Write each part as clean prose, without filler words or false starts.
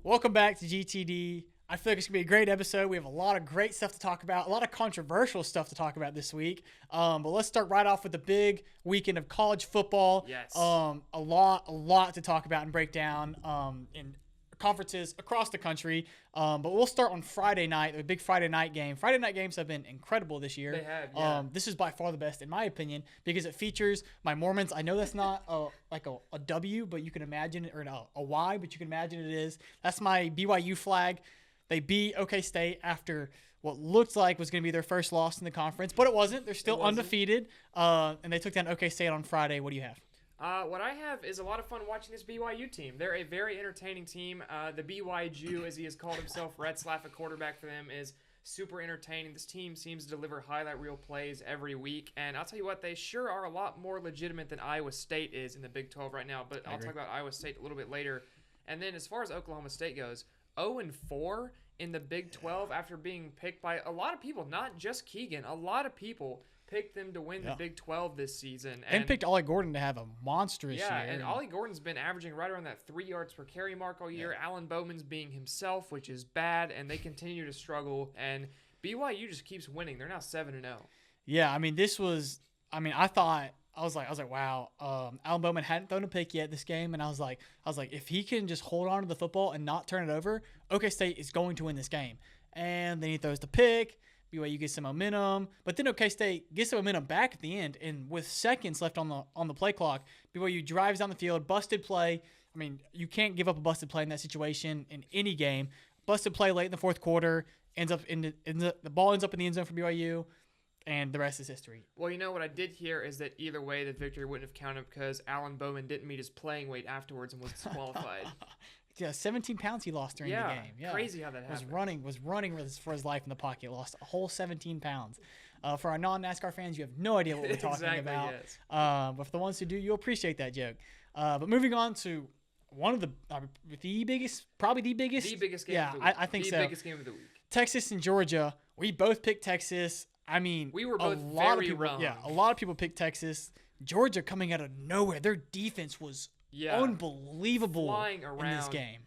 Welcome back to GTD. I feel like it's going to be a great episode. We have a lot of great stuff to talk about, a lot of controversial stuff to talk about this week. But let's start right off with the big weekend of college football. Yes. A lot to talk about and break down in conferences across the country. But we'll start on Friday night, the big Friday night game. Friday night games have been incredible this year. They have, yeah. This is by far the best, in my opinion, because it features my Mormons. I know that's not a W, but you can imagine it, or a Y, but you can imagine it is. That's my BYU flag. They beat OK State after what looked like was going to be their first loss in the conference, but it wasn't. They're still undefeated, and they took down OK State on Friday. What do you have? What I have is a lot of fun watching this BYU team. They're a very entertaining team. The BYU, as he has called himself, Red Slaff, a quarterback for them, is super entertaining. This team seems to deliver highlight reel plays every week, and I'll tell you what, they sure are a lot more legitimate than Iowa State is in the Big 12 right now, but I'll talk about Iowa State a little bit later. And then as far as Oklahoma State goes, 0-4 in the Big 12 after being picked by a lot of people, not just Keegan. A lot of people picked them to win the Big 12 this season. And picked Ollie Gordon to have a monstrous year. Yeah, and Ollie Gordon's been averaging right around that 3 yards per carry mark all year. Alan Bowman's being himself, which is bad, and they continue to struggle. And BYU just keeps winning. They're now 7-0. Yeah, I mean, I was like, wow. Alan Bowman hadn't thrown a pick yet this game, and I was like, if he can just hold on to the football and not turn it over, OK State is going to win this game. And then he throws the pick. BYU gets some momentum, but then OK State gets the momentum back at the end, and with seconds left on the play clock, BYU drives down the field, busted play. I mean, you can't give up a busted play in that situation in any game. Busted play late in the fourth quarter, the ball ends up in the end zone for BYU. And the rest is history. Well, you know what I did hear is that either way, the victory wouldn't have counted because Alan Bowman didn't meet his playing weight afterwards and was disqualified. Yeah, 17 pounds he lost during the game. Yeah, crazy how that happened. Was running for his life in the pocket. Lost a whole 17 pounds. For our non-NASCAR fans, you have no idea what we're talking about. Yes. But for the ones who do, you'll appreciate that joke. But moving on to one of the biggest game. The biggest game of the week. I think so. The biggest game of the week. Texas and Georgia. We both picked Texas. I mean, we were both very wrong. Yeah, a lot of people picked Texas. Georgia coming out of nowhere. Their defense was unbelievable flying around in this game.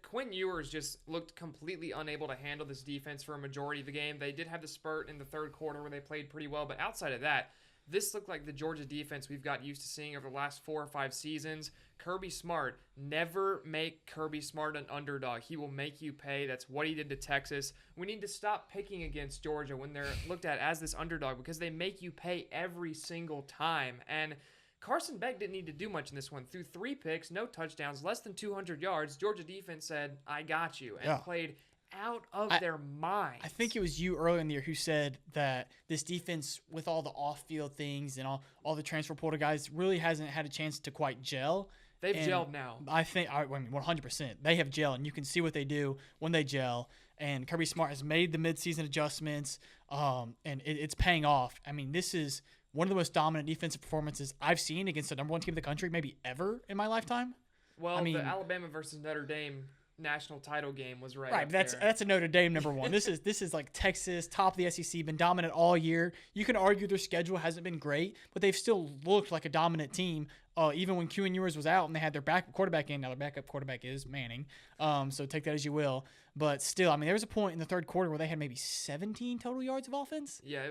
Quinn Ewers just looked completely unable to handle this defense for a majority of the game. They did have the spurt in the third quarter where they played pretty well, but outside of that, this looked like the Georgia defense we've got used to seeing over the last 4 or 5 seasons. Kirby Smart, never make Kirby Smart an underdog. He will make you pay. That's what he did to Texas. We need to stop picking against Georgia when they're looked at as this underdog because they make you pay every single time. And Carson Beck didn't need to do much in this one. Threw 3 picks, no touchdowns, less than 200 yards. Georgia defense said, I got you, and played out of their minds. I think it was you earlier in the year who said that this defense, with all the off-field things and all the transfer portal guys, really hasn't had a chance to quite gel. They've gelled now. I mean, 100%. They have gelled, and you can see what they do when they gel. And Kirby Smart has made the midseason adjustments, and it's paying off. I mean, this is one of the most dominant defensive performances I've seen against the number 1 team in the country, maybe ever in my lifetime. Well, I mean, the Alabama versus Notre Dame national title game was right. Right, that's a Notre Dame number 1. This is like Texas, top of the SEC, been dominant all year. You can argue their schedule hasn't been great, but they've still looked like a dominant team. Even when Quinn Ewers was out and they had their backup quarterback in. Now their backup quarterback is Manning, so take that as you will. But still, I mean, there was a point in the third quarter where they had maybe 17 total yards of offense. Yeah,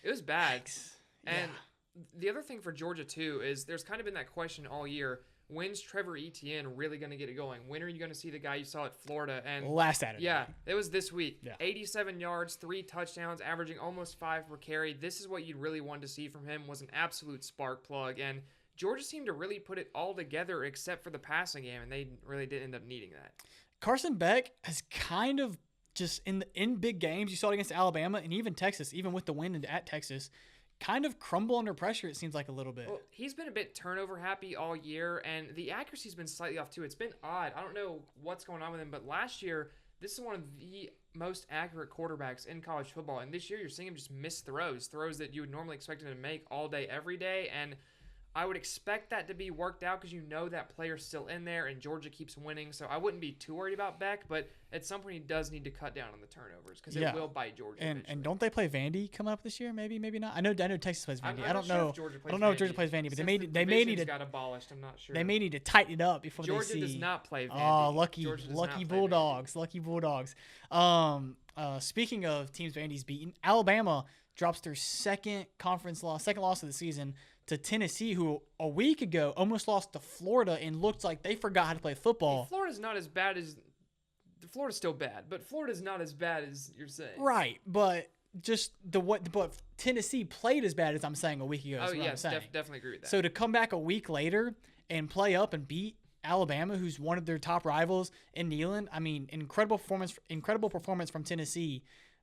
it was bad. And yeah. The other thing for Georgia too is there's kind of been that question all year. When's Trevor Etienne really going to get it going? When are you going to see the guy you saw at Florida? And last Saturday. Yeah, it was this week. Yeah. 87 yards, 3 touchdowns, averaging almost 5 per carry. This is what you'd really want to see from him, was an absolute spark plug. And Georgia seemed to really put it all together except for the passing game, and they really did end up needing that. Carson Beck has kind of just in big games, you saw it against Alabama and even Texas, even with the win at Texas, kind of crumble under pressure, it seems like a little bit. Well, he's been a bit turnover happy all year, and the accuracy's been slightly off too. It's been odd. I don't know what's going on with him, but last year, this is one of the most accurate quarterbacks in college football, and this year you're seeing him just miss throws that you would normally expect him to make all day, every day, and I would expect that to be worked out because that player's still in there and Georgia keeps winning. So I wouldn't be too worried about Beck, but at some point he does need to cut down on the turnovers because it will bite Georgia. And don't they play Vandy coming up this year? Maybe not. I know Texas plays Vandy. I don't know. I don't know if Georgia plays Vandy, but they may need to got abolished. I'm not sure. They may need to tighten it up before Georgia they see. does not play Vandy. Oh, lucky Bulldogs. Lucky Bulldogs. Speaking of teams Vandy's beaten, Alabama drops their second loss of the season to Tennessee, who a week ago almost lost to Florida and looked like they forgot how to play football. Florida's not as bad as – Florida's still bad, but Florida's not as bad as you're saying. Right, but just but Tennessee played as bad as I'm saying a week ago. Oh, yes, definitely agree with that. So to come back a week later and play up and beat Alabama, who's one of their top rivals in Neyland, I mean, incredible performance from Tennessee.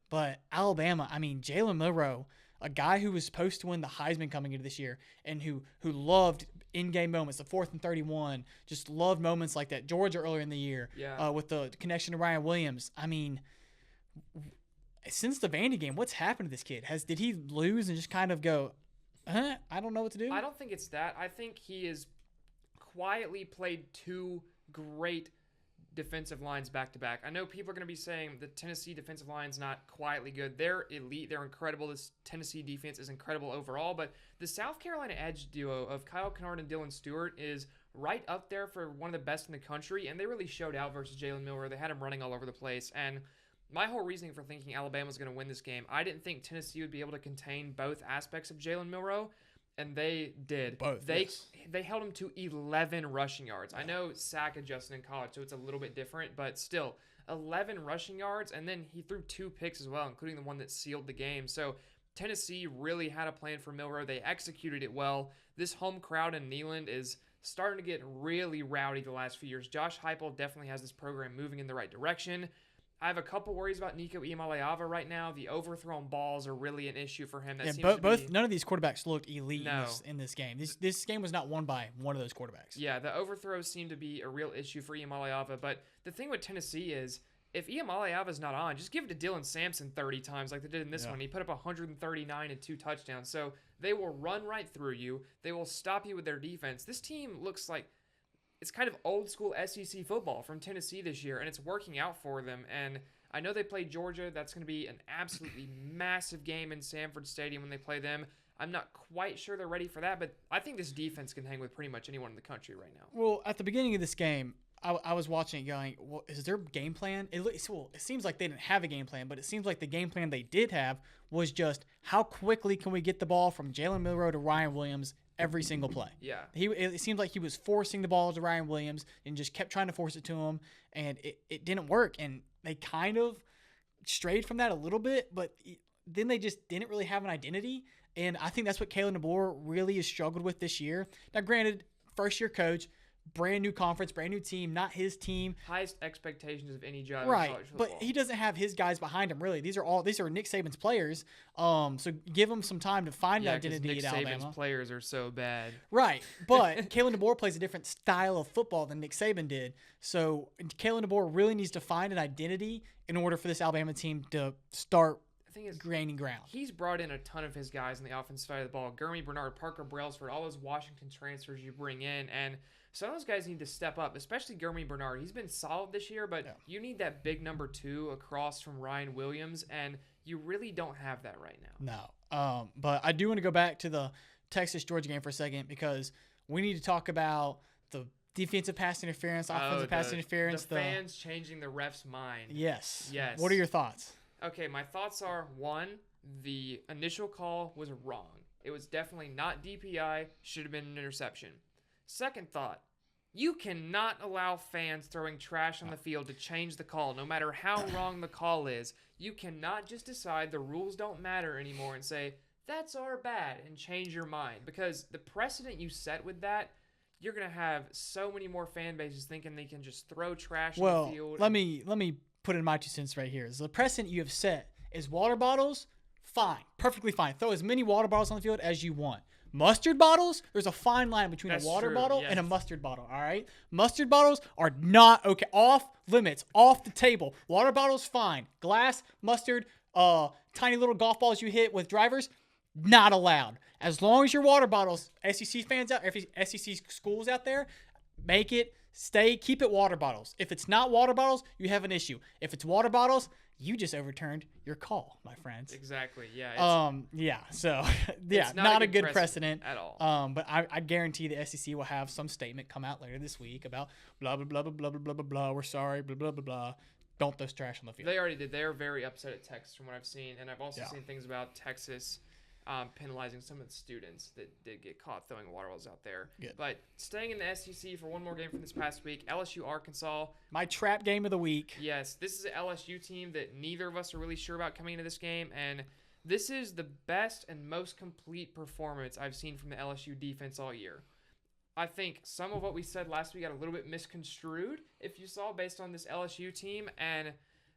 But Alabama, I mean, Jalen Milroe, a guy who was supposed to win the Heisman coming into this year and who loved in-game moments, the 4th and 31, just loved moments like that. Georgia earlier in the year with the connection to Ryan Williams. I mean, since the Vandy game, what's happened to this kid? Did he lose and just kind of go, I don't know what to do? I don't think it's that. I think he has quietly played 2 great defensive lines back-to-back. I know people are going to be saying the Tennessee defensive line's not quietly good. They're elite. They're incredible. This Tennessee defense is incredible overall, but the South Carolina edge duo of Kyle Kennard and Dylan Stewart is right up there for one of the best in the country, and they really showed out versus Jalen Milroe. They had him running all over the place, and my whole reasoning for thinking Alabama was going to win this game, I didn't think Tennessee would be able to contain both aspects of Jalen Milroe, and they did. Both. They held him to 11 rushing yards. I know sack adjusted in college, so it's a little bit different, but still, 11 rushing yards, and then he threw 2 picks as well, including the one that sealed the game. So Tennessee really had a plan for Milroe. They executed it well. This home crowd in Neyland is starting to get really rowdy the last few years. Josh Heupel definitely has this program moving in the right direction. I have a couple worries about Nico Iamaleava right now. The overthrown balls are really an issue for him. None of these quarterbacks looked elite in this game. This game was not won by one of those quarterbacks. Yeah, the overthrows seem to be a real issue for Iamaleava. But the thing with Tennessee is, if Iamaleava's not on, just give it to Dylan Sampson 30 times like they did in this one. He put up 139 and 2 touchdowns. So they will run right through you. They will stop you with their defense. This team looks like it's kind of old school SEC football from Tennessee this year, and it's working out for them. And I know they play Georgia. That's going to be an absolutely massive game in Sanford Stadium when they play them. I'm not quite sure they're ready for that, but I think this defense can hang with pretty much anyone in the country right now. Well, at the beginning of this game, I was watching it going, well, is their game plan? It seems like they didn't have a game plan, but it seems like the game plan they did have was just how quickly can we get the ball from Jalen Milroe to Ryan Williams every single play. Yeah. It seemed like he was forcing the ball to Ryan Williams and just kept trying to force it to him, and it didn't work. And they kind of strayed from that a little bit, but then they just didn't really have an identity. And I think that's what Kalen DeBoer really has struggled with this year. Now, granted, first-year coach, brand new conference, brand new team, not his team. Highest expectations of any job right, in college football. But he doesn't have his guys behind him, really. These are Nick Saban's players. So give him some time to find an identity at Alabama. Nick Saban's players are so bad. Right, but Kalen DeBoer plays a different style of football than Nick Saban did. So Kalen DeBoer really needs to find an identity in order for this Alabama team to start gaining ground. He's brought in a ton of his guys on the offensive side of the ball. Gurmy Bernard, Parker Brailsford, all those Washington transfers you bring in, and some of those guys need to step up, especially Gurmy Bernard. He's been solid this year, but you need that big number 2 across from Ryan Williams, and you really don't have that right now. No. But I do want to go back to the Texas-Georgia game for a second because we need to talk about the defensive pass interference, offensive pass interference. The fans changing the ref's mind. Yes. What are your thoughts? Okay, my thoughts are, 1, the initial call was wrong. It was definitely not DPI, should have been an interception. Second thought, you cannot allow fans throwing trash on the field to change the call, no matter how wrong the call is. You cannot just decide the rules don't matter anymore and say, that's our bad, and change your mind. Because the precedent you set with that, you're going to have so many more fan bases thinking they can just throw trash on the field. Let me put in my 2 cents right here. So the precedent you have set is water bottles, fine, perfectly fine. Throw as many water bottles on the field as you want. Mustard bottles, there's a fine line between a water bottle and a mustard bottle, all right? Mustard bottles are not okay. Off limits, off the table. Water bottles, fine. Glass, mustard, tiny little golf balls you hit with drivers, Not allowed. As long as your water bottles, SEC fans out, SEC schools out there, keep it water bottles. If it's not water bottles, you have an issue. If it's water bottles, you just overturned your call, my friends. Exactly. Yeah. So not a good precedent at all. But I guarantee the SEC will have some statement come out later this week about blah blah blah blah blah blah blah blah blah. We're sorry, blah blah blah blah. Don't throw trash on the field. They already did. They are very upset at Texas from what I've seen, and I've also seen things about Texas penalizing some of the students that did get caught throwing water bottles out there. Good. But staying in the SEC for one more game from this past week, LSU Arkansas. My trap game of the week. Yes, this is an LSU team that neither of us are really sure about coming into this game, and this is the best and most complete performance I've seen from the LSU defense all year. I think some of what we said last week got a little bit misconstrued, if you saw, based on this LSU team, and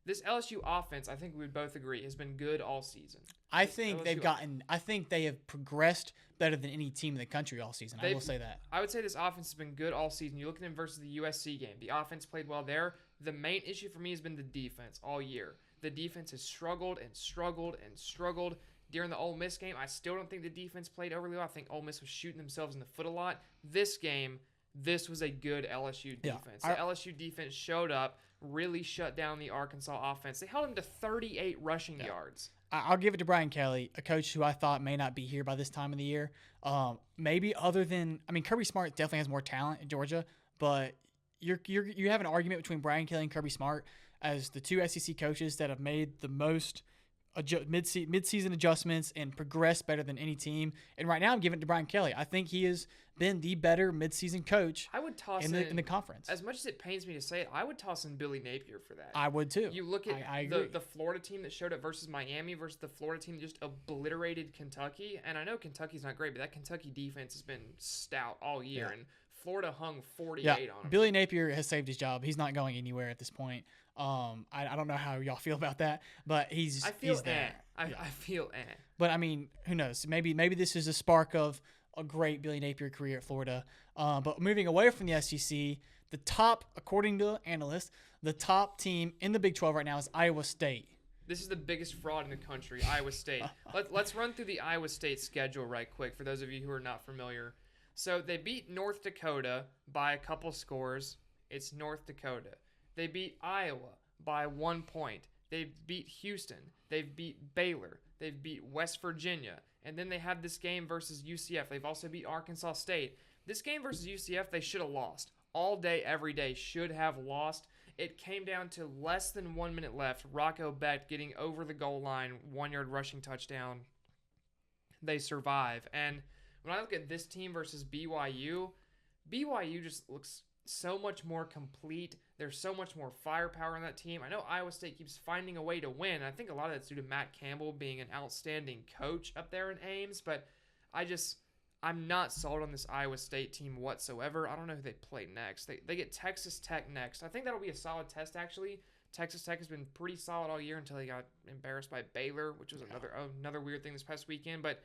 this LSU offense, I think we would both agree, has been good all season. I think they have progressed better than any team in the country all season. I will say that. I would say this offense has been good all season. You look at them versus the USC game. The offense played well there. The main issue for me has been the defense all year. The defense has struggled and struggled and struggled. During the Ole Miss game, I still don't think the defense played overly well. I think Ole Miss was shooting themselves in the foot a lot. This game, this was a good LSU defense. The LSU defense showed up, really shut down the Arkansas offense. They held them to 38 rushing yards. I'll give it to Brian Kelly, a coach who I thought may not be here by this time of the year. Maybe other than, Kirby Smart definitely has more talent in Georgia, but you have an argument between Brian Kelly and Kirby Smart as the two SEC coaches that have made the most mid-season adjustments and progressed better than any team. And right now I'm giving it to Brian Kelly. I think he has been the better mid-season coach I would toss in the conference. As much as it pains me to say it, I would toss in Billy Napier for that. I would too. You look at the Florida team that showed up versus Miami versus the Florida team that just obliterated Kentucky. And I know Kentucky's not great, but that Kentucky defense has been stout all year. And Florida hung 48 on him. Billy Napier has saved his job. He's not going anywhere at this point. I don't know how y'all feel about that, but he's there. I feel eh. But who knows? Maybe this is a spark of a great Billy Napier career at Florida. But moving away from the SEC, the top, according to analysts, the top team in the Big 12 right now is Iowa State. This is the biggest fraud in the country, Iowa State. Let's run through the Iowa State schedule right quick for those of you who are not familiar. So they beat North Dakota by a couple scores. It's North Dakota. They beat Iowa by 1 point. They've beat Houston. They've beat Baylor. They've beat West Virginia. And then they have this game versus UCF. They've also beat Arkansas State. This game versus UCF, they should have lost. All day, every day, should have lost. It came down to less than 1 minute left. Rocco Becht getting over the goal line, 1 yard rushing touchdown. They survive. And when I look at this team versus BYU just looks so much more complete. There's so much more firepower on that team. I know Iowa State keeps finding a way to win. I think a lot of that's due to Matt Campbell being an outstanding coach up there in Ames, but I'm not sold on this Iowa State team whatsoever. I don't know who they play next. They get Texas Tech next. I think that'll be a solid test, actually. Texas Tech has been pretty solid all year until they got embarrassed by Baylor, which was another weird thing this past weekend, but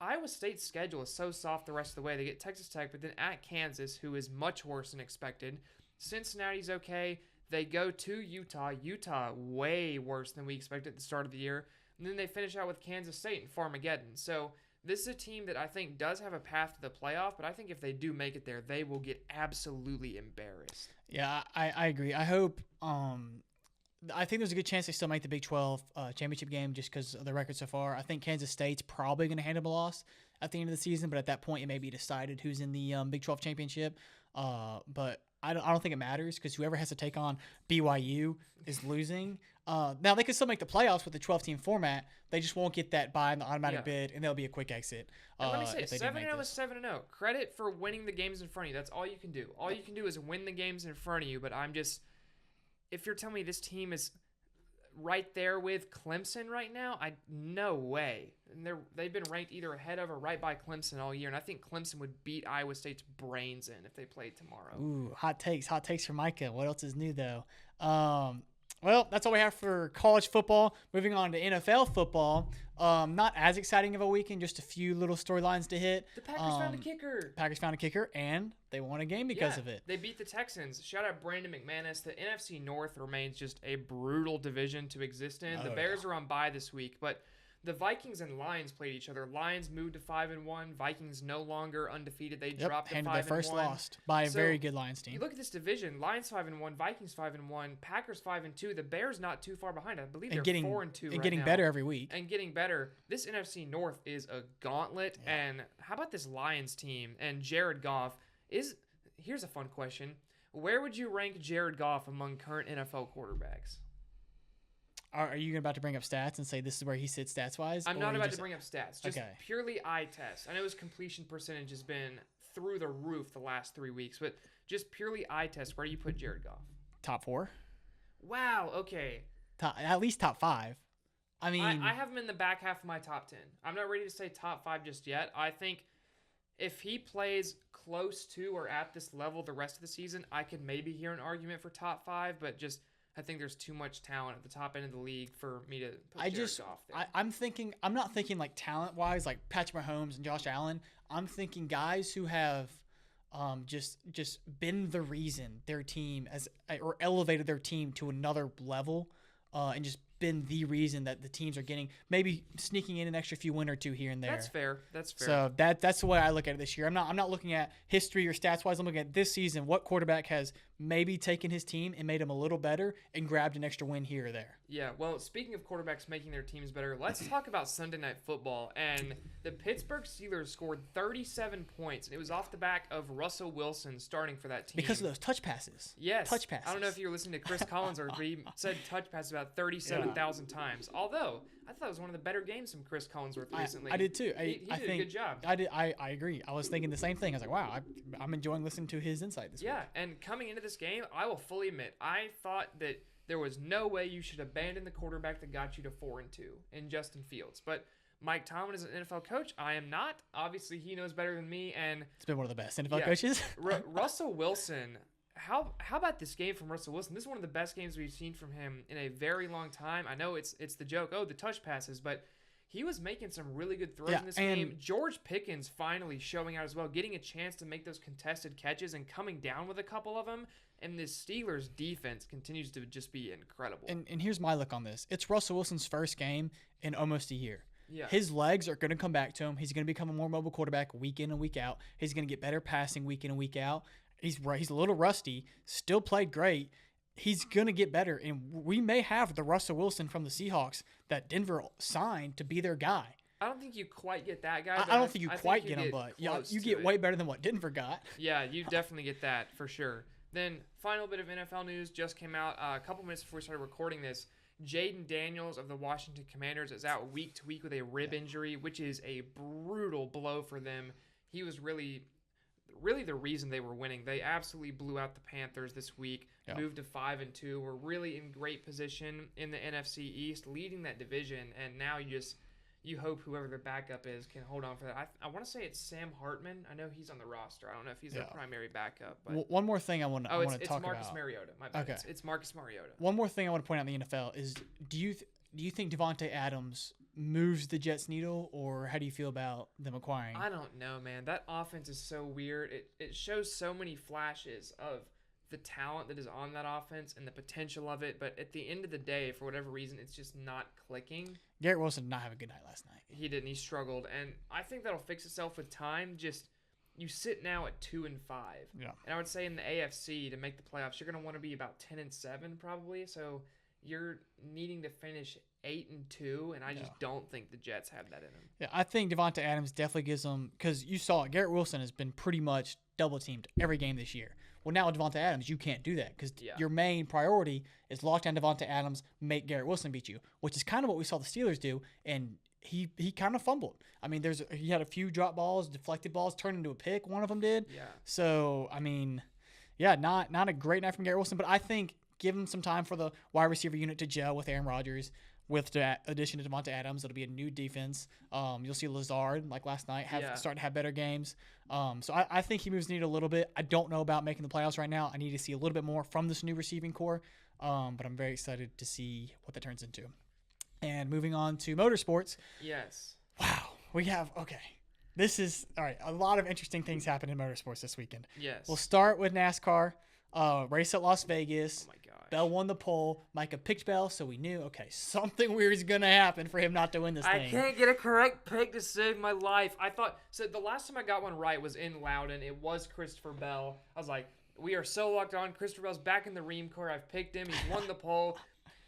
Iowa State's schedule is so soft the rest of the way. They get Texas Tech, but then at Kansas, who is much worse than expected. Cincinnati's okay. They go to Utah. Utah, way worse than we expected at the start of the year. And then they finish out with Kansas State and Farmageddon. So this is a team that I think does have a path to the playoff, but I think if they do make it there, they will get absolutely embarrassed. Yeah, I agree. I hope I think there's a good chance they still make the Big 12 championship game just because of the record so far. I think Kansas State's probably going to hand them a loss at the end of the season, but at that point it may be decided who's in the Big 12 championship. But I don't think it matters because whoever has to take on BYU is losing. Now, they can still make the playoffs with the 12-team format. They just won't get that bye in the automatic bid, and there'll be a quick exit. And let me say, 7-0 is 7-0. Credit for winning the games in front of you. That's all you can do. All you can do is win the games in front of you, but if you're telling me this team is right there with Clemson right now, no way. And they've been ranked either ahead of or right by Clemson all year, and I think Clemson would beat Iowa State's brains in if they played tomorrow. Ooh, hot takes for Micah. What else is new though? Well, that's all we have for college football. Moving on to NFL football. Not as exciting of a weekend, just a few little storylines to hit. The Packers found a kicker. And they won a game because of it. They beat the Texans. Shout out Brandon McManus. The NFC North remains just a brutal division to exist in. The Bears are on bye this week, but the Vikings and Lions played each other. Lions moved to 5-1. Vikings no longer undefeated. They dropped to 5-1. Their first loss by a very good Lions team. You look at this division: Lions 5-1, Vikings 5-1, Packers 5-2. The Bears not too far behind. I believe they're 4-2 and getting better every week. And getting better. This NFC North is a gauntlet. Yeah. And how about this Lions team and Jared Goff? Here's a fun question: where would you rank Jared Goff among current NFL quarterbacks? Are you about to bring up stats and say this is where he sits stats-wise? I'm not about to bring up stats. Just purely eye test. I know his completion percentage has been through the roof the last 3 weeks, but just purely eye test, where do you put Jared Goff? Top 4. Wow, okay. At least top 5. I mean, I have him in the back half of my top 10. I'm not ready to say top 5 just yet. I think if he plays close to or at this level the rest of the season, I could maybe hear an argument for top 5, but just I think there's too much talent at the top end of the league for me to put Jared Goff there. I'm not thinking like talent-wise, like Patrick Mahomes and Josh Allen. I'm thinking guys who have just been the reason their team or elevated their team to another level and just been the reason that the teams are getting, maybe sneaking in an extra few win or two here and there. That's fair. So that's the way I look at it this year. I'm not looking at history or stats wise. I'm looking at this season. What quarterback has maybe taken his team and made them a little better and grabbed an extra win here or there? Yeah. Well, speaking of quarterbacks making their teams better, let's talk about Sunday Night Football. And the Pittsburgh Steelers scored 37 points, and it was off the back of Russell Wilson starting for that team because of those touch passes. Yes. Touch passes. I don't know if you were listening to Chris Collins or he said touch passes about 37,000 times. Although I thought it was one of the better games from Chris Collinsworth recently. I did too. He did a good job. I agree. I was thinking the same thing. I was like, wow, I'm enjoying listening to his insight this week. Yeah, and coming into this game, I will fully admit, I thought that there was no way you should abandon the quarterback that got you to 4-2 in Justin Fields. But Mike Tomlin is an NFL coach. I am not. Obviously, he knows better than me. And it's been one of the best NFL coaches. Russell Wilson. How about this game from Russell Wilson? This is one of the best games we've seen from him in a very long time. I know it's the joke, the touch passes, but he was making some really good throws in this game. George Pickens finally showing out as well, getting a chance to make those contested catches and coming down with a couple of them. And this Steelers defense continues to just be incredible. And here's my look on this. It's Russell Wilson's first game in almost a year. Yeah. His legs are going to come back to him. He's going to become a more mobile quarterback week in and week out. He's going to get better passing week in and week out. He's a little rusty, still played great. He's going to get better, and we may have the Russell Wilson from the Seahawks that Denver signed to be their guy. I don't think you quite get that guy. I don't think you quite get him, but you get way better than what Denver got. Yeah, you definitely get that for sure. Then, final bit of NFL news just came out a couple minutes before we started recording this. Jaden Daniels of the Washington Commanders is out week to week with a rib injury, which is a brutal blow for them. He was really the reason they were winning. They absolutely blew out the Panthers this week, moved to 5-2. We're really in great position in the NFC East, leading that division, and now you hope whoever their backup is can hold on for that. I want to say it's Sam Hartman. I know he's on the roster. I don't know if he's their primary backup. But one more thing I want to talk about. It's Marcus Mariota. My bad. Okay. It's Marcus Mariota. One more thing I want to point out in the NFL is, do you think Devontae Adams moves the Jets needle, or how do you feel about them acquiring? I don't know, man. That offense is so weird. It shows so many flashes of the talent that is on that offense and the potential of it, but at the end of the day, for whatever reason, it's just not clicking. Garrett Wilson did not have a good night last night. He didn't. He struggled, and I think that'll fix itself with time. Just you sit now at 2-5, and I would say in the AFC to make the playoffs, you're going to want to be about 10-7 probably. So you're needing to finish 8-2, and I just don't think the Jets have that in them. Yeah, I think Devontae Adams definitely gives them, because you saw it, Garrett Wilson has been pretty much double teamed every game this year. Well, now with Devontae Adams, you can't do that because your main priority is lock down Devontae Adams, make Garrett Wilson beat you, which is kind of what we saw the Steelers do, and he kind of fumbled. I mean, he had a few drop balls, deflected balls, turned into a pick. One of them did. Yeah. So, I mean, not a great night from Garrett Wilson, but I think give him some time for the wide receiver unit to gel with Aaron Rodgers. With the addition to Devontae Adams, it'll be a new defense. You'll see Lazard, like last night, start to have better games. So I think he moves the needle a little bit. I don't know about making the playoffs right now. I need to see a little bit more from this new receiving core. But I'm very excited to see what that turns into. And moving on to motorsports. Yes. Wow. This is, all right, a lot of interesting things happened in motorsports this weekend. Yes. We'll start with NASCAR. Race at Las Vegas. Oh my gosh. Bell won the pole. Micah picked Bell, so we knew, okay, something weird is going to happen for him not to win this thing. I can't get a correct pick to save my life. I thought, so the last time I got one right was in Loudon. It was Christopher Bell. I was like, we are so locked on. Christopher Bell's back in the Ream Corps. I've picked him. He's won the pole.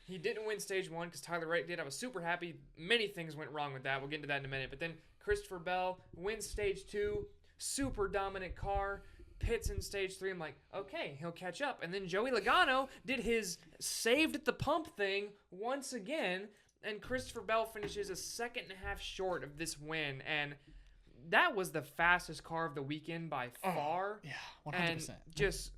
He didn't win stage 1 because Tyler Wright did. I was super happy. Many things went wrong with that. We'll get into that in a minute. But then Christopher Bell wins stage 2. Super dominant car. Pits in stage 3. I'm like, okay, he'll catch up. And then Joey Logano did his saved at the pump thing once again. And Christopher Bell finishes a second and a half short of this win. And that was the fastest car of the weekend by far. Yeah, 100%. And just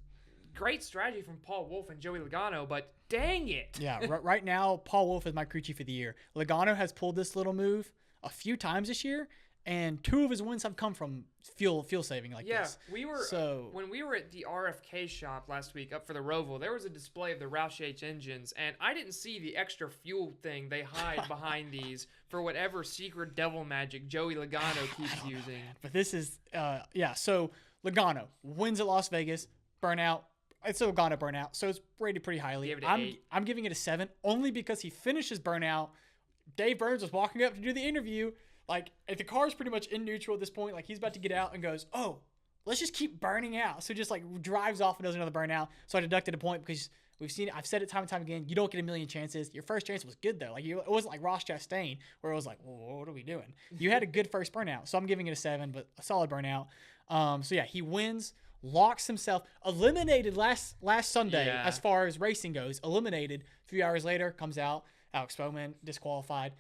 great strategy from Paul Wolfe and Joey Logano, but dang it. Yeah, right now, Paul Wolfe is my crew chief of the year. Logano has pulled this little move a few times this year, and 2 of his wins have come from fuel saving like this. Yeah, when we were at the RFK shop last week up for the Roval, there was a display of the Roush H engines, and I didn't see the extra fuel thing they hide behind these for whatever secret devil magic Joey Logano keeps using. Man. But this is, so Logano wins at Las Vegas, burnout. It's a Logano burnout, so it's rated pretty highly. Gave it an 8. I'm giving it a 7, only because he finishes burnout. Dave Burns was walking up to do the interview. Like, if the car's pretty much in neutral at this point, like, he's about to get out and goes, oh, let's just keep burning out. So just, like, drives off and does another burnout. So I deducted a point because we've seen it. I've said it time and time again. You don't get a million chances. Your first chance was good, though. Like, it wasn't like Ross Chastain where it was like, well, what are we doing? You had a good first burnout. So I'm giving it a 7, but a solid burnout. So, yeah, he wins, locks himself, eliminated last Sunday as far as racing goes. Eliminated. A few hours later, comes out, Alex Bowman, disqualified.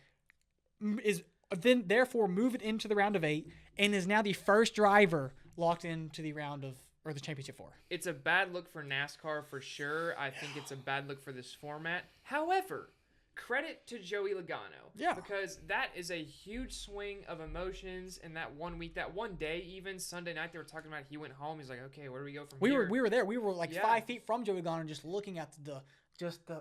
Then therefore move it into the round of 8 and is now the first driver locked into the the championship 4. It's a bad look for NASCAR for sure. I think it's a bad look for this format. However, credit to Joey Logano. Yeah. Because that is a huge swing of emotions in that 1 week, that one day, even Sunday night they were talking about he went home. He's like, okay, where do we go from here? We were there. We were like 5 feet from Joey Logano just looking at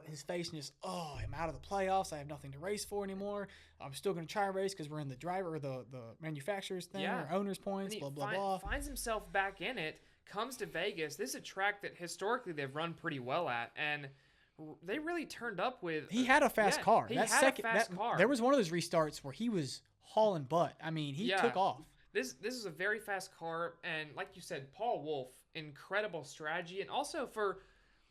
his face and just, I'm out of the playoffs. I have nothing to race for anymore. I'm still going to try and race because we're in the driver or the manufacturer's thing or owner's points, blah, blah, blah. Finds himself back in it, comes to Vegas. This is a track that historically they've run pretty well at, and they really turned up with. He had a fast car. He had a fast car. There was one of those restarts where he was hauling butt. I mean, he took off. This is a very fast car, and like you said, Paul Wolfe, incredible strategy, and also for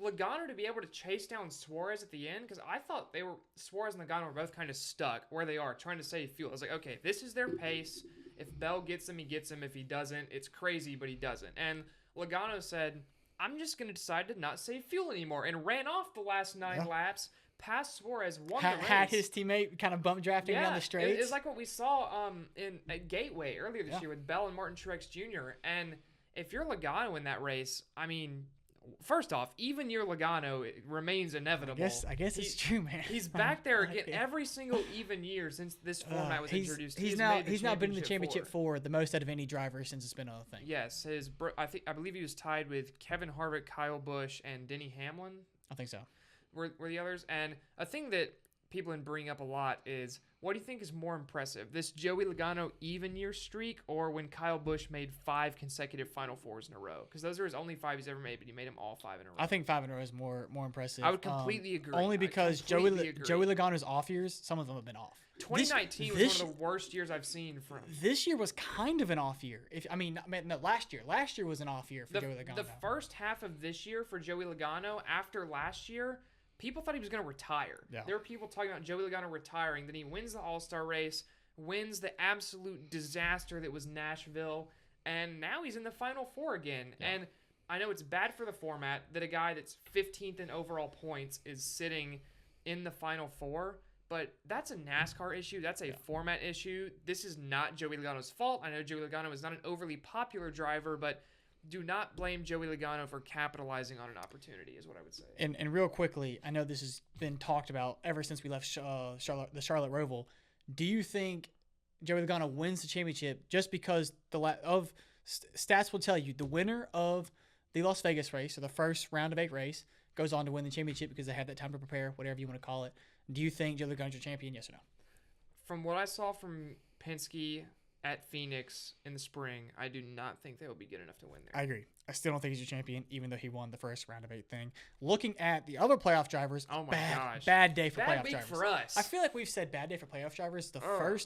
Logano to be able to chase down Suarez at the end, because I thought Suarez and Logano were both kind of stuck where they are, trying to save fuel. I was like, okay, this is their pace. If Bell gets him, he gets him. If he doesn't, it's crazy, but he doesn't. And Logano said, I'm just going to decide to not save fuel anymore, and ran off the last 9 laps, past Suarez, won the race. Had his teammate kind of bump drafting down the straights. It's like what we saw at Gateway earlier this year with Bell and Martin Truex Jr. And if you're Logano in that race, I mean, first off, even year Logano remains inevitable. I guess it's true, man. He's back there again every single even year since this format was introduced. He's now been in the championship 4 the most out of any driver since it's been a thing. Yes, I believe he was tied with Kevin Harvick, Kyle Busch, and Denny Hamlin. I think so. Were the others. And a thing that people bring up a lot is, what do you think is more impressive, this Joey Logano even year streak, or when Kyle Busch made 5 consecutive Final Fours in a row? Because those are his only 5 he's ever made, but he made them all 5 in a row. I think 5 in a row is more impressive. I would completely agree. Only because Joey Logano's off years, some of them have been off. 2019 was one of the worst years I've seen from. This year was kind of an off year. Last year. Last year was an off year for Joey Logano. The first half of this year for Joey Logano, after last year, people thought he was going to retire. Yeah. There were people talking about Joey Logano retiring. Then he wins the All-Star race, wins the absolute disaster that was Nashville, and now he's in the Final Four again. Yeah. And I know it's bad for the format that a guy that's 15th in overall points is sitting in the Final Four, but that's a NASCAR issue. That's a format issue. This is not Joey Logano's fault. I know Joey Logano is not an overly popular driver, but do not blame Joey Logano for capitalizing on an opportunity, is what I would say. And real quickly, I know this has been talked about ever since we left the Charlotte Roval. Do you think Joey Logano wins the championship just because stats will tell you the winner of the Las Vegas race, or the first round of 8 race, goes on to win the championship because they had that time to prepare, whatever you want to call it? Do you think Joey Logano's your champion, yes or no? From what I saw from Penske, at Phoenix in the spring, I do not think they will be good enough to win there. I agree. I still don't think he's your champion, even though he won the first round of 8 thing. Looking at the other playoff drivers, Oh my gosh. bad day for Bad playoff week drivers. for us. I feel like we've said bad day for playoff drivers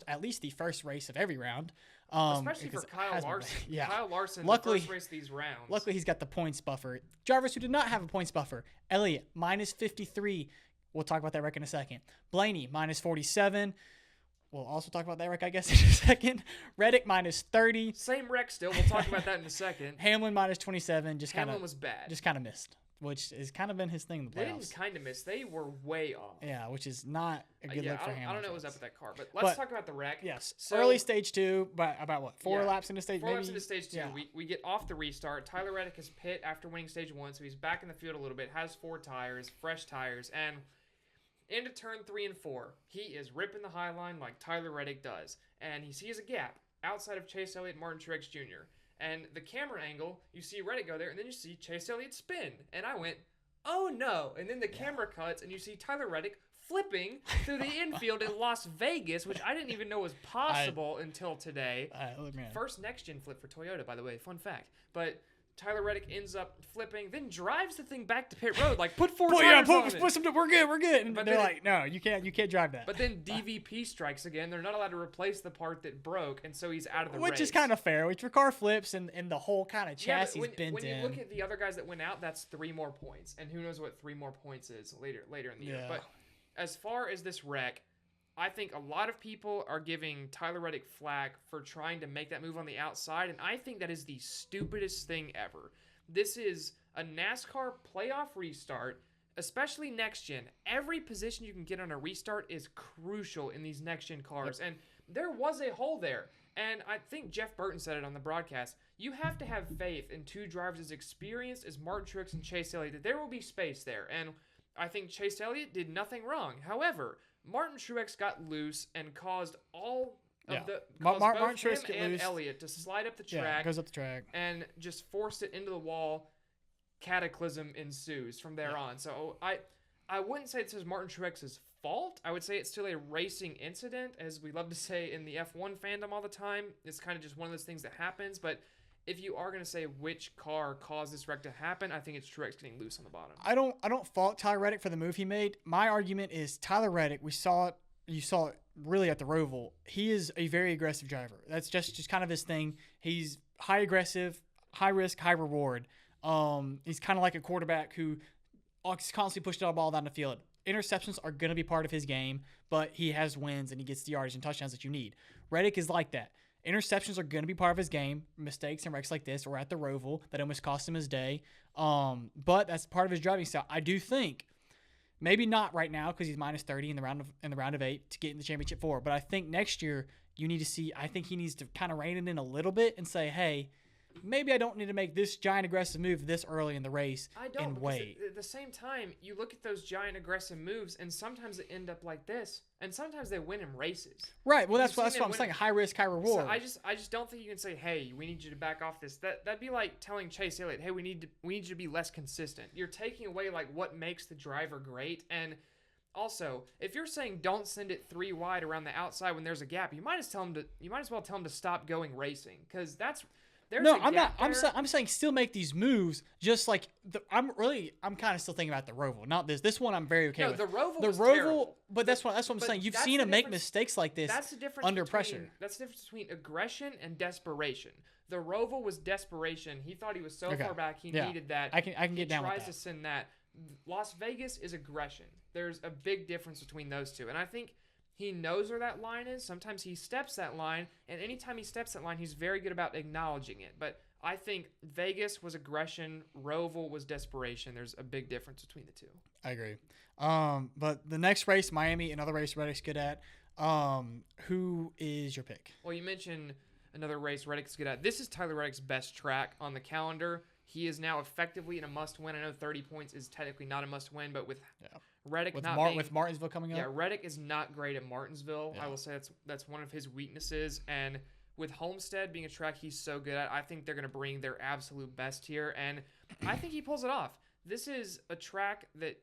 at least the first race of every round. Especially for because it Kyle has been Larson. bad. Yeah. Kyle Larson, Luckily- the first race of these rounds. Luckily, he's got the points buffer. Drivers who did not have a points buffer. Elliott, minus 53. We'll talk about that wreck in a second. Blaney, minus 47. We'll also talk about that wreck, I guess, in a second. Reddick, minus 30. Same wreck still. We'll talk about that in a second. Hamlin, minus 27. Hamlin was bad. Just kind of missed, which has kind of been his thing in the They playoffs. didn't kind of miss. They were way off. Yeah, which is not a good look for Hamlin. I don't know what was up with that car, but let's talk about the wreck. Yes, So, early stage 2, but about what, 4 laps into stage 2? 4 laps into stage 2. Yeah. We get off the restart. Tyler Reddick is pit after winning stage 1, so he's back in the field a little bit, has 4 tires, fresh tires, and into turn 3 and 4, he is ripping the high line like Tyler Reddick does, and he sees a gap outside of Chase Elliott and Martin Truex Jr., and the camera angle, you see Reddick go there, and then you see Chase Elliott spin, and I went, oh no, and then the camera cuts, and you see Tyler Reddick flipping through the infield in Las Vegas, which I didn't even know was possible until today. Look, man. First next-gen flip for Toyota, by the way, fun fact. But Tyler Reddick ends up flipping, then drives the thing back to pit road, like put 4 tires on it. Put some, we're good. And But they're then- like, no, you can't drive that. But then DVP strikes again. They're not allowed to replace the part that broke, and so he's out of the race. Which is kind of fair. Which your car flips and the whole kind of Yeah, but chassis when, bent when in. you look at the other guys that went out, that's 3 more points, and who knows what 3 more points is later in the year. Yeah. But as far as this wreck, I think a lot of people are giving Tyler Reddick flack for trying to make that move on the outside, and I think that is the stupidest thing ever. This is a NASCAR playoff restart, especially next gen. Every position you can get on a restart is crucial in these next gen cars, and there was a hole there. And I think Jeff Burton said it on the broadcast. You have to have faith in 2 drivers as experienced as Martin Truex and Chase Elliott that there will be space there. And I think Chase Elliott did nothing wrong. However, Martin Truex got loose and caused all of the caused Martin both Truex him get and loose. Elliott to slide up the Yeah, track goes up the track. and just forced it into the wall. Cataclysm ensues from there on. So I wouldn't say this is Martin Truex's fault. I would say it's still a racing incident, as we love to say in the F1 fandom all the time. It's kind of just one of those things that happens. But if you are going to say which car caused this wreck to happen, I think it's Truex getting loose on the bottom. I don't fault Tyler Reddick for the move he made. My argument is Tyler Reddick, you saw it really at the Roval. He is a very aggressive driver. That's just kind of his thing. He's high aggressive, high risk, high reward. He's kind of like a quarterback who constantly pushes the ball down the field. Interceptions are going to be part of his game, but he has wins and he gets the yardage and touchdowns that you need. Reddick is like that. Interceptions are going to be part of his game. Mistakes and wrecks like this or at the Roval that almost cost him his day. But that's part of his driving style. I do think, maybe not right now because he's minus 30 in the round of 8 to get in the championship 4. But I think next year you need to see. I think he needs to kind of rein it in a little bit and say, hey, maybe I don't need to make this giant aggressive move this early in the race and wait. At the same time, you look at those giant aggressive moves, and sometimes they end up like this, and sometimes they win in races. Right. Well, that's You've what seen I'm them saying. win- High risk, high reward. So I just don't think you can say, hey, we need you to back off this. That'd be like telling Chase Elliott, hey, we need you to be less consistent. You're taking away like what makes the driver great. And also, if you're saying don't send it 3 wide around the outside when there's a gap, you might as well tell him to stop going racing, because I'm saying still make these moves. Just like I'm kind of still thinking about the Roval, not this. This one I'm very okay with. The Roval The was Roval, terrible. but that's what I'm saying. You've that's seen the him make difference- mistakes like this That's the difference under between- pressure. That's the difference between aggression and desperation. The Roval was desperation. He thought he was so Okay. far back he Yeah. needed that. I can get down with He tries that. to send that. Las Vegas is aggression. There's a big difference between those two, and I think he knows where that line is. Sometimes he steps that line, and anytime he steps that line, he's very good about acknowledging it. But I think Vegas was aggression, Roval was desperation. There's a big difference between the two. I agree. But the next race, Miami, another race Reddick's good at. Who is your pick? Well, you mentioned another race Reddick's good at. This is Tyler Reddick's best track on the calendar. He is now effectively in a must-win. I know 30 points is technically not a must-win, but with Reddick With not with Martinsville coming up. Yeah, Reddick is not great at Martinsville. Yeah. I will say that's one of his weaknesses. And with Homestead being a track he's so good at, I think they're going to bring their absolute best here. And I think he pulls it off. This is a track that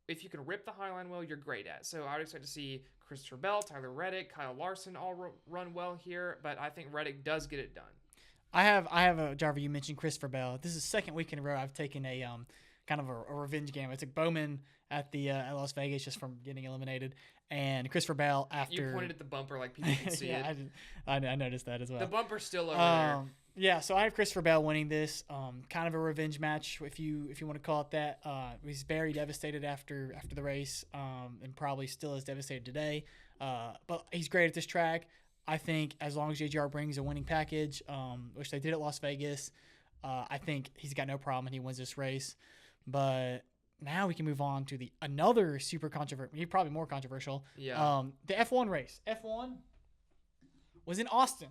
if you can rip the highline well, you're great at. So I would expect to see Christopher Bell, Tyler Reddick, Kyle Larson all run well here, but I think Reddick does get it done. I have a driver. You mentioned Christopher Bell. This is the second week in a row I've taken a kind of a revenge game. I took Bowman at at Las Vegas just from getting eliminated, and Christopher Bell after. You pointed at the bumper like people can see it. I noticed that as well. The bumper's still over there. Yeah, so I have Christopher Bell winning this. Kind of a revenge match, if you want to call it that. He's very devastated after the race, and probably still is devastated today. But he's great at this track. I think as long as JGR brings a winning package, which they did at Las Vegas, I think he's got no problem and he wins this race. But now we can move on to another super controversial, probably more controversial. Yeah. The F1 race. F1 was in Austin.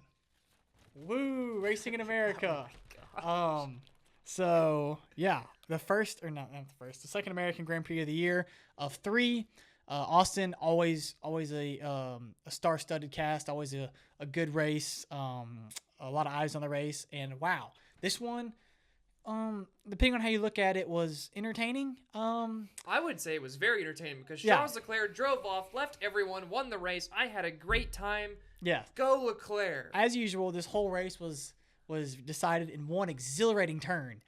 Woo, racing in America. Oh my gosh. So yeah, the second American Grand Prix of the year of 3. Austin, always a star-studded cast, always a good race. A lot of eyes on the race, and wow, this one, depending on how you look at it, was entertaining. I would say it was very entertaining because Yeah. Charles Leclerc drove off, left everyone, won the race. I had a great time. Yeah, Go Leclerc. as usual, this whole race was decided in one exhilarating turn.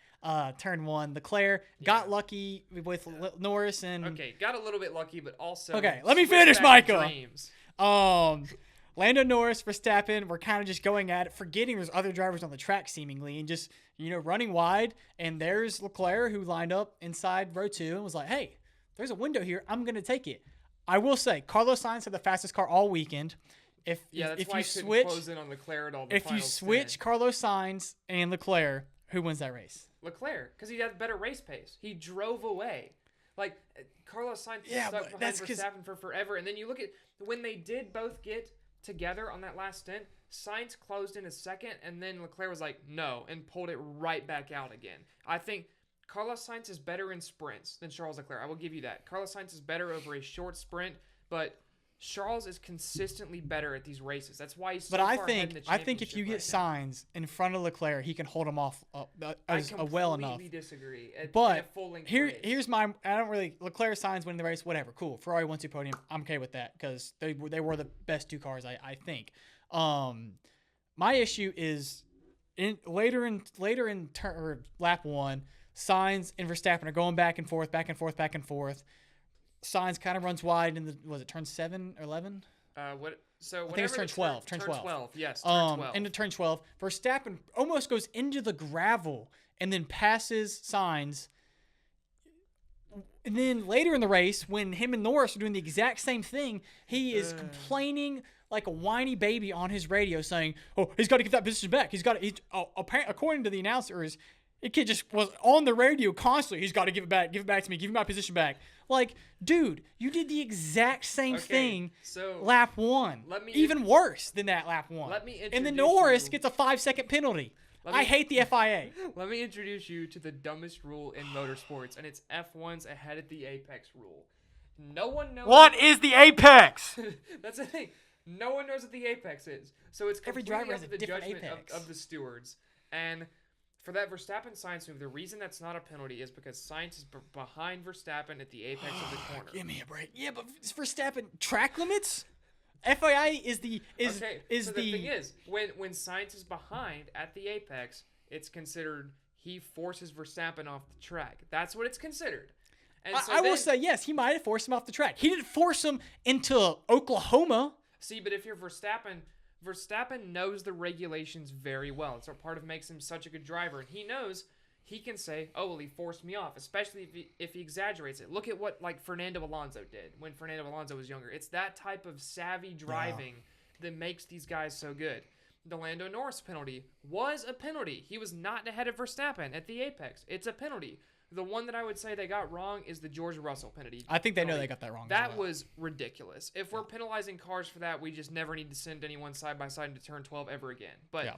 Turn 1, Leclerc got lucky with Norris and. Okay, got a little bit lucky, but also. Okay, let me switched finish, back to Micah. dreams. Lando Norris, Verstappen were kind of just going at it, forgetting there's other drivers on the track seemingly, and just running wide. And there's Leclerc who lined up inside row 2 and was like, "Hey, there's a window here. I'm gonna take it." I will say, Carlos Sainz had the fastest car all weekend. That's If why you I couldn't switch, close in on Leclerc at all. The if you final switch 10. Carlos Sainz and Leclerc, who wins that race? Leclerc, because he had better race pace. He drove away. Like, Carlos Sainz Yeah, stuck but behind that's 'cause- Verstappen for forever. And then you look at when they did both get together on that last stint, Sainz closed in a second, and then Leclerc was like, no, and pulled it right back out again. I think Carlos Sainz is better in sprints than Charles Leclerc. I will give you that. Carlos Sainz is better over a short sprint, but Charles is consistently better at these races. That's why he's so But far I ahead in the think if you get championship right Sainz in front of Leclerc, he can hold him off now. well enough. I completely disagree. In a But full-length race. here's my. I don't really Leclerc, Sainz winning the race. Whatever, cool. Ferrari 1-2 podium. I'm okay with that because they were the best 2 cars. I think. My issue is later in lap 1, Sainz and Verstappen are going back and forth. Sainz kind of runs wide in turn 7 or 11? What? So I think it's turn 12. Turn 12. Yes. Turn 12. Into turn 12, Verstappen almost goes into the gravel and then passes Sainz. And then later in the race, when him and Norris are doing the exact same thing, he is complaining like a whiny baby on his radio, saying, "Oh, he's got to get that position back. According to the announcers, the kid just was on the radio constantly. He's got to give it back to me. Give me my position back." Like, dude, you did the exact same thing so lap 1. Even worse than that lap 1. Let me and then introduce Norris you- gets a 5-second penalty. I hate the FIA. Let me introduce you to the dumbest rule in motorsports, and it's F1's ahead at the apex rule. No one knows. What is the apex? That's the thing. No one knows what the apex is. So it's Every completely driver up has to a the different judgment apex. of the stewards. And for that Verstappen-Sainz move, the reason that's not a penalty is because Sainz is behind Verstappen at the apex of the corner. Give me a break. Yeah, but Verstappen track limits. FIA is the Okay, so the thing is, when Sainz is behind at the apex, it's considered he forces Verstappen off the track. That's what it's considered. And so I will say yes, he might have forced him off the track. He didn't force him into Oklahoma. See, but if you're Verstappen knows the regulations very well. It's part of makes him such a good driver, and he knows he can say, "Oh, well, he forced me off," especially if he exaggerates it. Look at what Fernando Alonso did when Fernando Alonso was younger. It's that type of savvy driving that makes these guys so good. The Lando Norris penalty was a penalty. He was not ahead of Verstappen at the apex. It's a penalty. The one that I would say they got wrong is the George Russell penalty. I think they know they got that wrong. That as well. was ridiculous. If we're penalizing cars for that, we just never need to send anyone side by side into turn 12 ever again. But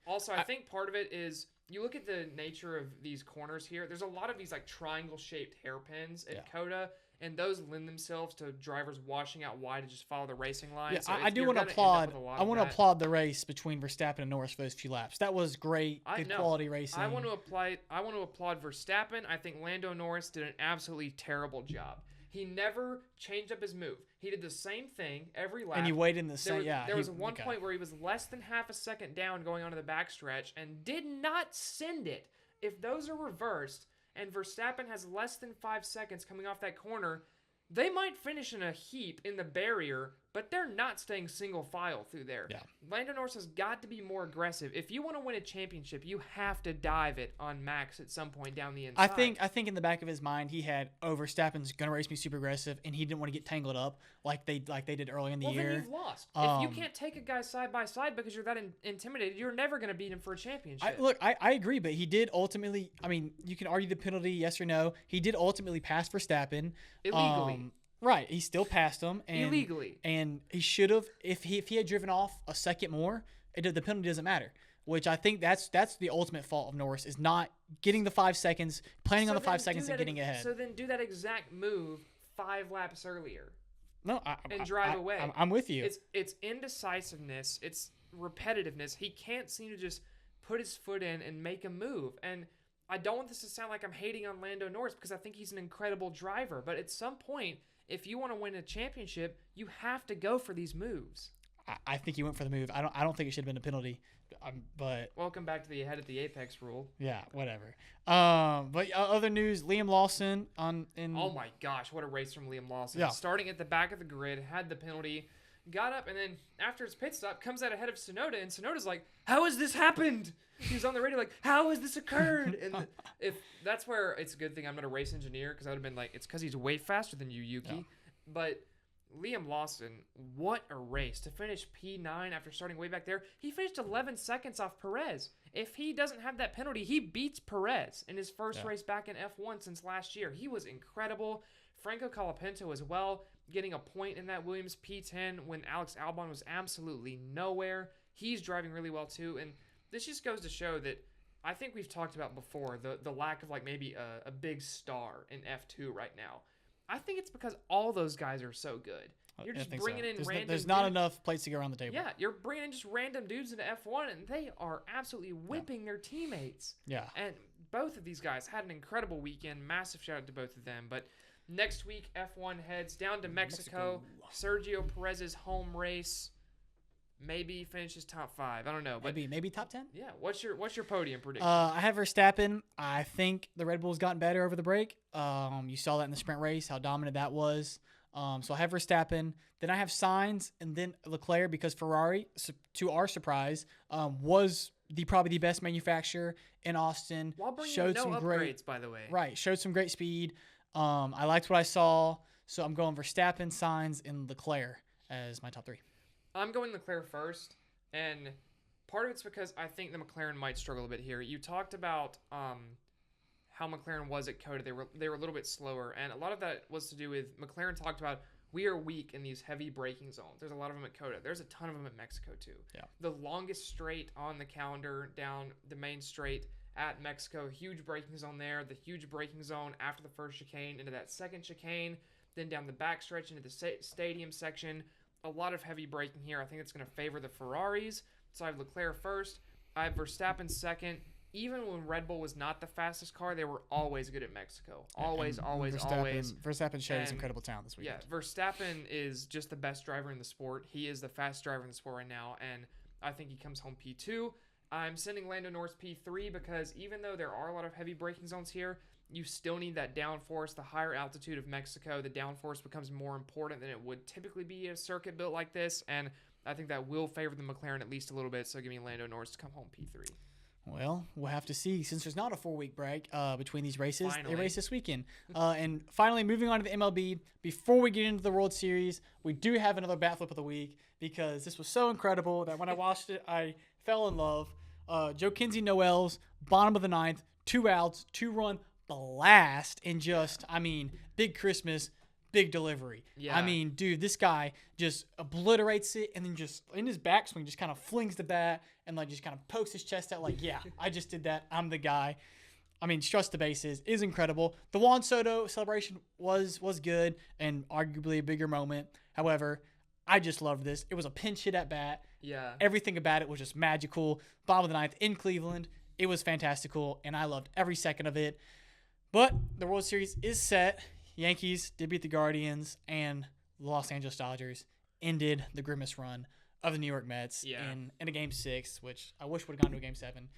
also, I think part of it is you look at the nature of these corners here. There's a lot of these triangle-shaped hairpins at COTA, and those lend themselves to drivers washing out wide to just follow the racing line. Yeah, So I do want to applaud. I want to applaud the race between Verstappen and Norris for those few laps. That was great, good quality racing. I want to applaud Verstappen. I think Lando Norris did an absolutely terrible job. He never changed up his move. He did the same thing every lap. And he waited in the same. There was one point where he was less than half a second down going onto the backstretch and did not send it. If those are reversed and Verstappen has less than 5 seconds coming off that corner, they might finish in a heap in the barrier, but they're not staying single file through there. Yeah. Lando Norris has got to be more aggressive. If you want to win a championship, you have to dive it on Max at some point down the inside. I think in the back of his mind he had, Verstappen's gonna race me super aggressive, and he didn't want to get tangled up like they did early in the year. Well, then you've lost. If you can't take a guy side by side because you're that intimidated, you're never gonna beat him for a championship. I agree, but he did ultimately. I mean, you can argue the penalty, yes or no. He did ultimately pass Verstappen illegally. Right, he still passed him illegally, and he should have. If he had driven off a second more, the penalty doesn't matter. Which I think that's the ultimate fault of Norris, is not getting the 5 seconds, planning on the 5 seconds and getting ahead. So then do that exact move 5 laps earlier. No, drive away. I'm with you. It's indecisiveness. It's repetitiveness. He can't seem to just put his foot in and make a move. And I don't want this to sound like I'm hating on Lando Norris, because I think he's an incredible driver. But at some point, if you want to win a championship, you have to go for these moves. I think he went for the move. I don't think it should have been a penalty. But welcome back to the ahead at the apex rule. Yeah, whatever. But other news: Liam Lawson Oh my gosh, what a race from Liam Lawson! Yeah. Starting at the back of the grid, had the penalty, got up, and then after his pit stop, comes out ahead of Tsunoda, and Tsunoda's like, "How has this happened?" He was on the radio like, "How has this occurred?" And if that's where it's a good thing I'm not a race engineer, because I would have been like, "It's because he's way faster than you, Yuki." Yeah. But Liam Lawson, what a race to finish P9 after starting way back there. He finished 11 seconds off Perez. If he doesn't have that penalty, he beats Perez in his first race back in F1 since last year. He was incredible. Franco Colapinto as well, getting a point in that Williams P10 when Alex Albon was absolutely nowhere. He's driving really well too, and this just goes to show that I think we've talked about before the lack of like maybe a big star in F2 right now. I think it's because all those guys are so good. You're just bringing in random. There's not enough plates to go around the table. Yeah, you're bringing in just random dudes into F1, and they are absolutely whipping their teammates. Yeah. And both of these guys had an incredible weekend. Massive shout out to both of them. But next week, F1 heads down to Mexico. Sergio Perez's home race. Maybe finishes top 5. I don't know, but maybe top 10. Yeah. What's your podium prediction? I have Verstappen. I think the Red Bull's gotten better over the break. You saw that in the sprint race, how dominant that was. So I have Verstappen. Then I have Sainz, and then Leclerc, because Ferrari, to our surprise, was probably the best manufacturer in Austin. While bringing no upgrades, by the way. Right. Showed some great speed. I liked what I saw. So I'm going Verstappen, Sainz, and Leclerc as my top 3. I'm going Leclerc first, and part of it's because I think the McLaren might struggle a bit here. You talked about how McLaren was at COTA. They were a little bit slower, and a lot of that was to do with McLaren talked about we are weak in these heavy braking zones. There's a lot of them at COTA. There's a ton of them at Mexico too. Yeah. The longest straight on the calendar down the main straight at Mexico. Huge braking zone there. The huge braking zone after the first chicane into that second chicane, then down the backstretch into the stadium section. A lot of heavy braking here. I think it's going to favor the Ferraris. So I have Leclerc first. I have Verstappen second. Even when Red Bull was not the fastest car, they were always good at Mexico. Always. Verstappen showed his incredible talent this weekend. Yeah, Verstappen is just the best driver in the sport. He is the fastest driver in the sport right now, and I think he comes home P2. I'm sending Lando Norris P3 because even though there are a lot of heavy braking zones here, you still need that downforce. The higher altitude of Mexico, the downforce becomes more important than it would typically be at a circuit built like this, and I think that will favor the McLaren at least a little bit, so give me Lando Norris to come home P3. Well, we'll have to see, since there's not a 4-week break between these races. Finally. They race this weekend. And finally, moving on to the MLB, before we get into the World Series, we do have another bat flip of the week, because this was so incredible that when I watched it, I fell in love. Joe Kinsey Noel's bottom of the 9th, 2 outs, 2-run blast, and just, big Christmas, big delivery. Yeah. Dude, this guy just obliterates it, and then just in his backswing just kind of flings the bat and just kind of pokes his chest out like, yeah, I just did that. I'm the guy. Struts the bases, is incredible. The Juan Soto celebration was good and arguably a bigger moment. However, I just loved this. It was a pinch hit at bat. Yeah. Everything about it was just magical. Bottom of the 9th in Cleveland. It was fantastical, and I loved every second of it. But the World Series is set. Yankees did beat the Guardians, and the Los Angeles Dodgers ended the grimace run of the New York Mets in a Game 6, which I wish would have gone to a Game 7,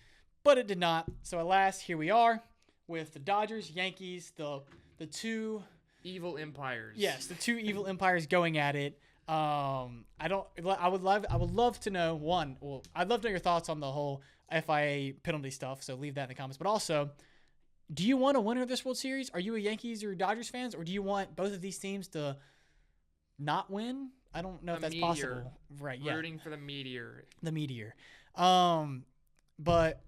but it did not. So alas, here we are with the Dodgers, Yankees, the two evil empires. Yes, the two evil empires going at it. I would love to know I'd love to know your thoughts on the whole FIA penalty stuff. So leave that in the comments. But also, do you want a winner of this World Series? Are you a Yankees or Dodgers fans, or do you want both of these teams to not win? I don't know if that's possible. Right? Yeah. Rooting for the meteor. The meteor. But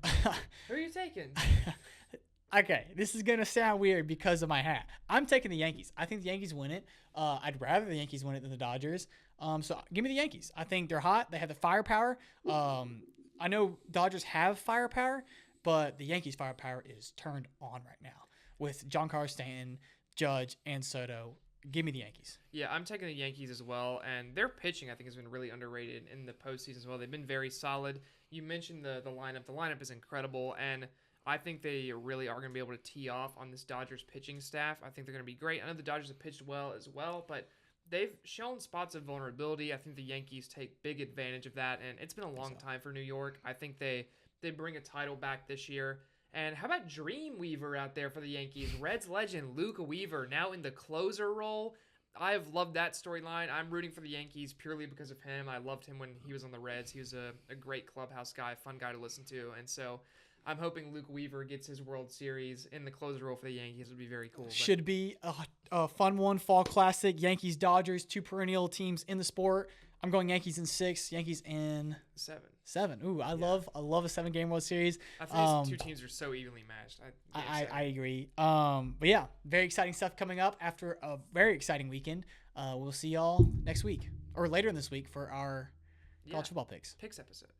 who are you taking? Okay, this is gonna sound weird because of my hat. I'm taking the Yankees. I think the Yankees win it. I'd rather the Yankees win it than the Dodgers. So give me the Yankees. I think they're hot. They have the firepower. I know Dodgers have firepower, but the Yankees' firepower is turned on right now with Giancarlo Stanton, Judge, and Soto. Give me the Yankees. Yeah, I'm taking the Yankees as well, and their pitching I think has been really underrated in the postseason as well. They've been very solid. You mentioned the lineup. The lineup is incredible, and I think they really are going to be able to tee off on this Dodgers pitching staff. I think they're going to be great. I know the Dodgers have pitched well as well, but they've shown spots of vulnerability. I think the Yankees take big advantage of that, and it's been a long time for New York. I think they bring a title back this year. And how about Dreamweaver out there for the Yankees? Reds legend Luke Weaver now in the closer role. I have loved that storyline. I'm rooting for the Yankees purely because of him. I loved him when he was on the Reds. He was a great clubhouse guy, fun guy to listen to. And so I'm hoping Luke Weaver gets his World Series in the closer role for the Yankees. It would be very cool. Should be a fun one, fall classic. Yankees, Dodgers, two perennial teams in the sport. I'm going Yankees in 6, Yankees in 7. Ooh, I love a 7-game World Series. I think these two teams are so evenly matched. I agree. But yeah, very exciting stuff coming up after a very exciting weekend. We'll see y'all next week or later in this week for our college football picks episode.